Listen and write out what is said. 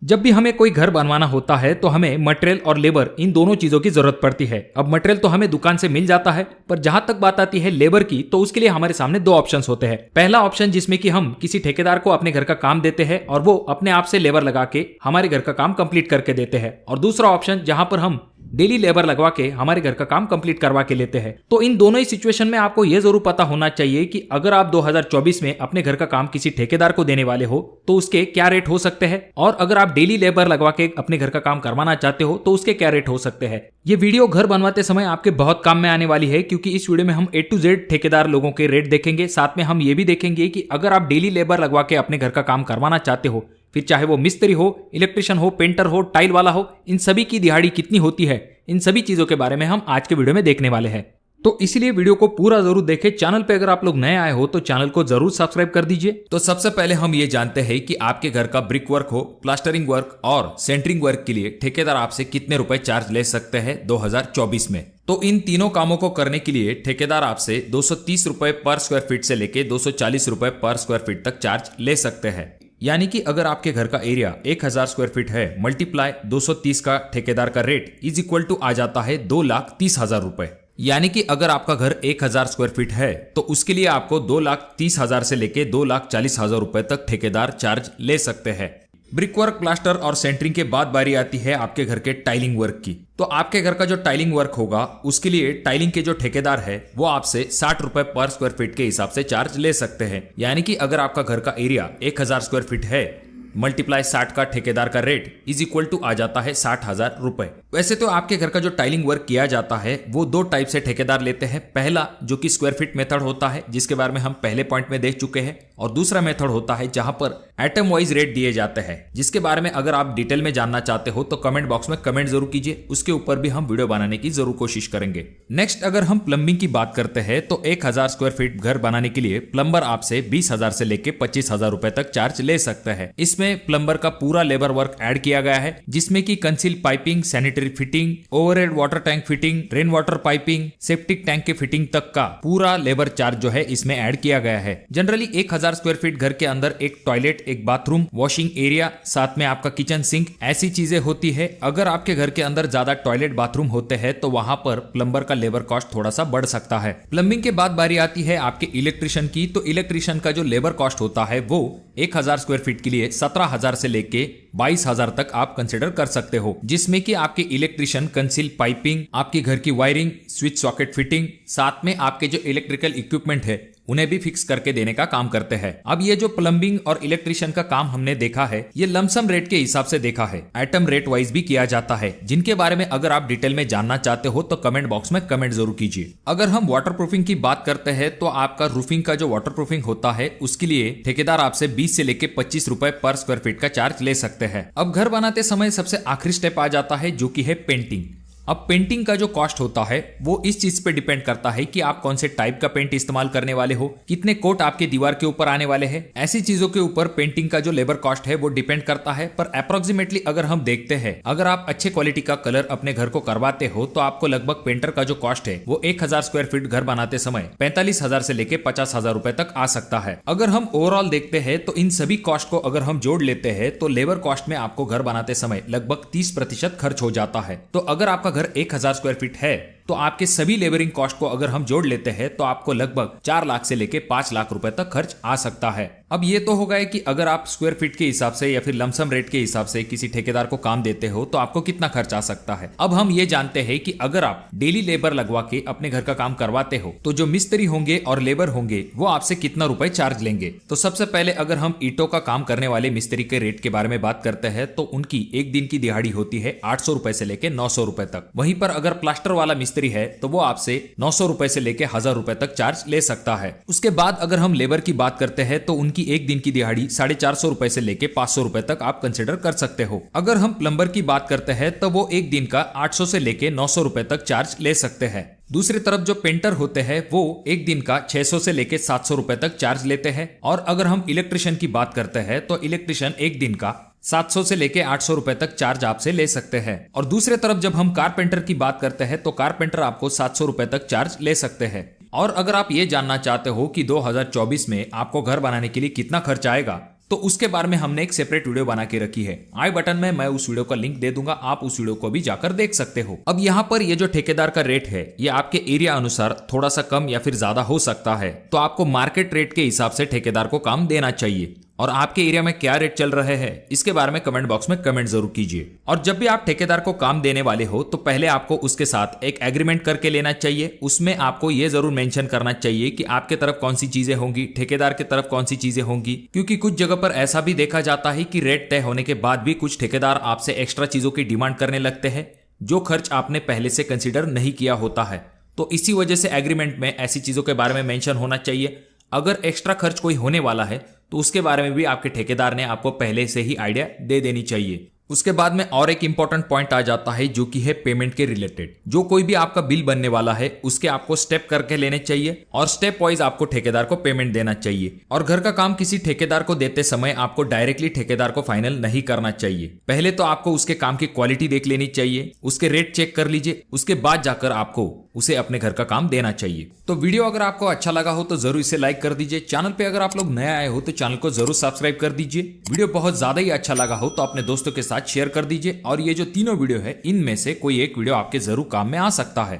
जब भी हमें कोई घर बनवाना होता है तो हमें मटेरियल और लेबर इन दोनों चीजों की जरूरत पड़ती है। अब मटेरियल तो हमें दुकान से मिल जाता है, पर जहां तक बात आती है लेबर की, तो उसके लिए हमारे सामने दो ऑप्शंस होते हैं। पहला ऑप्शन जिसमें कि हम किसी ठेकेदार को अपने घर का काम देते हैं और वो अपने आप से लेबर लगा के हमारे घर का काम कंप्लीट करके देते हैं, और दूसरा ऑप्शन जहां पर हम डेली लेबर लगवा के हमारे घर का काम कंप्लीट करवा के लेते हैं। तो इन दोनों ही सिचुएशन में आपको यह जरूर पता होना चाहिए कि अगर आप 2024 में अपने घर का काम किसी ठेकेदार को देने वाले हो तो उसके क्या रेट हो सकते हैं, और अगर आप डेली लेबर लगवा के अपने घर का काम करवाना चाहते हो तो उसके क्या रेट हो सकते हैं। ये वीडियो घर बनवाते समय आपके बहुत काम में आने वाली है, क्योंकि इस वीडियो में हम A to Z ठेकेदार लोगों के रेट देखेंगे। साथ में हम ये भी देखेंगे कि अगर आप डेली लेबर लगवा के अपने घर का काम करवाना चाहते हो, फिर चाहे वो मिस्त्री हो, इलेक्ट्रिशियन हो, पेंटर हो, टाइल वाला हो, इन सभी की दिहाड़ी कितनी होती है, इन सभी चीजों के बारे में हम आज के वीडियो में देखने वाले हैं। तो इसलिए वीडियो को पूरा जरूर देखें। चैनल पे अगर आप लोग नए आए हो तो चैनल को जरूर सब्सक्राइब कर दीजिए। तो सबसे पहले हम ये जानते हैं कि आपके घर का ब्रिक वर्क हो, प्लास्टरिंग वर्क और सेंटरिंग वर्क के लिए ठेकेदार आपसे कितने रुपए चार्ज ले सकते हैं 2024 में। तो इन तीनों कामों को करने के लिए ठेकेदार आपसे 230 रुपए पर स्क्वायर फीट से लेके 240 रुपए पर स्क्वायर फीट तक चार्ज ले सकते हैं। यानी कि अगर आपके घर का एरिया 1000 स्क्वायर फीट है, मल्टीप्लाई 230 का ठेकेदार का रेट इज इक्वल टू आ जाता है 2,30,000 रुपए। यानी कि अगर आपका घर 1000 स्क्वायर फीट है तो उसके लिए आपको 2,30,000 से लेके 2,40,000 रुपए तक ठेकेदार चार्ज ले सकते हैं। ब्रिक वर्क, प्लास्टर और सेंटरिंग के बाद बारी आती है आपके घर के टाइलिंग वर्क की। तो आपके घर का जो टाइलिंग वर्क होगा उसके लिए टाइलिंग के जो ठेकेदार है वो आपसे 60 रुपए पर स्क्वायर फीट के हिसाब से चार्ज ले सकते हैं। यानी कि अगर आपका घर का एरिया 1000 स्क्वायर फीट है, मल्टीप्लाई 60 का ठेकेदार का रेट इज इक्वल टू आ जाता है 60,000 रुपए। वैसे तो आपके घर का जो टाइलिंग वर्क किया जाता है वो दो टाइप से ठेकेदार लेते हैं। पहला जो कि स्क्वायर फीट मेथड होता है, जिसके बारे में हम पहले पॉइंट में देख चुके हैं, और दूसरा मेथड होता है जहां पर एटम वाइज रेट दिए जाते हैं, जिसके बारे में अगर आप डिटेल में जानना चाहते हो तो कमेंट बॉक्स में कमेंट जरूर कीजिए। उसके ऊपर भी हम वीडियो बनाने की जरूर कोशिश करेंगे। नेक्स्ट अगर हम प्लम्बिंग की बात करते हैं तो 1000 स्क्वायर फीट घर बनाने के लिए प्लम्बर आपसे 20,000 से लेके 25,000 रुपए तक चार्ज ले सकता है। इसमें प्लम्बर का पूरा लेबर वर्क ऐड किया गया है, जिसमें कि conceal piping, sanitary fitting, overhead water tank fitting, rain water piping, septic tank के फिटिंग तक का पूरा लेबर चार्ज जो है इसमें ऐड किया गया है। जनरली 1000 स्क्वायर फीट घर के अंदर एक टॉयलेट, एक बाथरूम, वॉशिंग एरिया, साथ में आपका किचन सिंक, ऐसी चीजें होती है। अगर आपके घर के अंदर ज्यादा टॉयलेट, बाथरूम होते हैं तो वहां पर प्लम्बर का लेबर कॉस्ट थोड़ा सा बढ़ सकता है। प्लम्बिंग के बाद बारी आती है आपके इलेक्ट्रिशियन की। तो इलेक्ट्रिशियन का जो लेबर कॉस्ट होता है वो 1000 स्क्वायर फीट के लिए 17,000 से लेके 22,000 तक आप कंसिडर कर सकते हो, जिसमें कि आपके इलेक्ट्रिशियन कंसील पाइपिंग, आपके घर की वायरिंग, स्विच सॉकेट फिटिंग, साथ में आपके जो इलेक्ट्रिकल इक्विपमेंट है उन्हें भी फिक्स करके देने का काम करते हैं। अब ये जो प्लम्बिंग और इलेक्ट्रिशियन का काम हमने देखा है ये लमसम रेट के हिसाब से देखा है, एटम रेट वाइज भी किया जाता है, जिनके बारे में अगर आप डिटेल में जानना चाहते हो तो कमेंट बॉक्स में कमेंट जरूर कीजिए। अगर हम वाटर प्रूफिंग की बात करते हैं तो आपका रूफिंग का जो वाटर प्रूफिंग होता है उसके लिए ठेकेदार आपसे 20 से लेके 25 रुपए पर स्क्वायर फीट का चार्ज ले सकते हैं। अब घर बनाते समय सबसे आखिरी स्टेप आ जाता है जो कि है पेंटिंग। अब पेंटिंग का जो कॉस्ट होता है वो इस चीज पे डिपेंड करता है कि आप कौन से टाइप का पेंट इस्तेमाल करने वाले हो, कितने कोट आपके दीवार के ऊपर आने वाले हैं, ऐसी चीजों के ऊपर पेंटिंग का जो लेबर कॉस्ट है वो डिपेंड करता है। पर अप्रोक्सीमेटली अगर हम देखते हैं, अगर आप अच्छे क्वालिटी का कलर अपने घर को करवाते हो तो आपको लगभग पेंटर का जो कॉस्ट है वो 1000 स्क्वायर फीट घर बनाते समय 45,000 से लेके 50,000 रुपए तक आ सकता है। अगर हम ओवरऑल देखते हैं तो इन सभी कॉस्ट को अगर हम जोड़ लेते हैं तो लेबर कॉस्ट में आपको घर बनाते समय लगभग 30% खर्च हो जाता है। तो अगर आपका घर 1000 स्क्वायर फीट है तो आपके सभी लेबरिंग कॉस्ट को अगर हम जोड़ लेते हैं तो आपको लगभग 4 लाख से लेके 5 लाख रुपए तक खर्च आ सकता है। अब ये तो हो गया कि अगर आप स्क्वायर फीट के हिसाब से या फिर लमसम रेट के हिसाब से किसी ठेकेदार को काम देते हो तो आपको कितना खर्च आ सकता है। अब हम ये जानते हैं कि अगर आप डेली लेबर लगवा के अपने घर का काम करवाते हो तो जो मिस्त्री होंगे और लेबर होंगे वो आपसे कितना रुपए चार्ज लेंगे। तो सबसे पहले अगर हम ईंटों का काम करने वाले मिस्त्री के रेट के बारे में बात करते हैं तो उनकी एक दिन की दिहाड़ी होती है 800 रुपए से लेके 900 रुपए तक। वहीं पर अगर प्लास्टर वाला मिस्त्री है तो वो आपसे 900 रुपए से लेके 1000 रुपए तक चार्ज ले सकता है। उसके बाद अगर हम लेबर की बात करते हैं तो उनकी एक दिन की दिहाड़ी 450 रुपए से लेके 500 रुपए तक आप कंसिडर कर सकते हो। अगर हम प्लम्बर की बात करते हैं तो वो एक दिन का 800 से लेके 900 रुपए तक चार्ज ले सकते हैं। दूसरी तरफ जो पेंटर होते हैं वो एक दिन का 600 से लेके 700 रुपए तक चार्ज लेते हैं। और अगर हम इलेक्ट्रिशियन की बात करते हैं तो इलेक्ट्रिशियन एक दिन का 700 से लेके 800 रुपए तक चार्ज आपसे ले सकते हैं। और दूसरे तरफ जब हम कारपेंटर की बात करते हैं तो कारपेंटर आपको 700 रुपए तक चार्ज ले सकते हैं। और अगर आप ये जानना चाहते हो कि 2024 में आपको घर बनाने के लिए कितना खर्च आएगा तो उसके बारे में हमने एक सेपरेट वीडियो बना के रखी है। आई बटन में मैं उस वीडियो का लिंक दे दूंगा, आप उस वीडियो को भी जाकर देख सकते हो। अब यहाँ पर ये जो ठेकेदार का रेट है ये आपके एरिया अनुसार थोड़ा सा कम या फिर ज्यादा हो सकता है, तो आपको मार्केट रेट के हिसाब से ठेकेदार को काम देना चाहिए। और आपके एरिया में क्या रेट चल रहे हैं इसके बारे में कमेंट बॉक्स में कमेंट जरूर कीजिए। और जब भी आप ठेकेदार को काम देने वाले हो तो पहले आपको उसके साथ एक एग्रीमेंट करके लेना चाहिए। उसमें आपको ये जरूर मेंशन करना चाहिए कि आपके तरफ कौन सी चीजें होंगी, ठेकेदार की तरफ कौन सी चीजें होंगी, क्योंकि कुछ जगह पर ऐसा भी देखा जाता है कि रेट तय होने के बाद भी कुछ ठेकेदार आपसे एक्स्ट्रा चीजों की डिमांड करने लगते हैं जो खर्च आपने पहले से कंसिडर नहीं किया होता है। तो इसी वजह से एग्रीमेंट में ऐसी चीजों के बारे में मेंशन होना चाहिए। अगर एक्स्ट्रा खर्च कोई होने वाला है तो उसके बारे में भी आपके ठेकेदार ने आपको पहले से ही आइडिया दे देनी चाहिए। उसके बाद में और एक इंपॉर्टेंट पॉइंट आ जाता है जो कि है पेमेंट के रिलेटेड। जो कोई भी आपका बिल बनने वाला है उसके आपको स्टेप करके लेने चाहिए और स्टेप वाइज आपको ठेकेदार को पेमेंट देना चाहिए। और घर का काम किसी ठेकेदार को देते समय आपको डायरेक्टली ठेकेदार को फाइनल नहीं करना चाहिए। पहले तो आपको उसके काम की क्वालिटी देख लेनी चाहिए, उसके रेट चेक कर लीजिए, उसके बाद जाकर आपको उसे अपने घर का काम देना चाहिए। तो वीडियो अगर आपको अच्छा लगा हो तो जरूर इसे लाइक कर दीजिए। चैनल पे अगर आप लोग नए आए हो तो चैनल को जरूर सब्सक्राइब कर दीजिए। वीडियो बहुत ज्यादा ही अच्छा लगा हो तो अपने दोस्तों के साथ शेयर कर दीजिए। और ये जो तीनों वीडियो है इनमें से कोई एक वीडियो आपके जरूर काम में आ सकता है।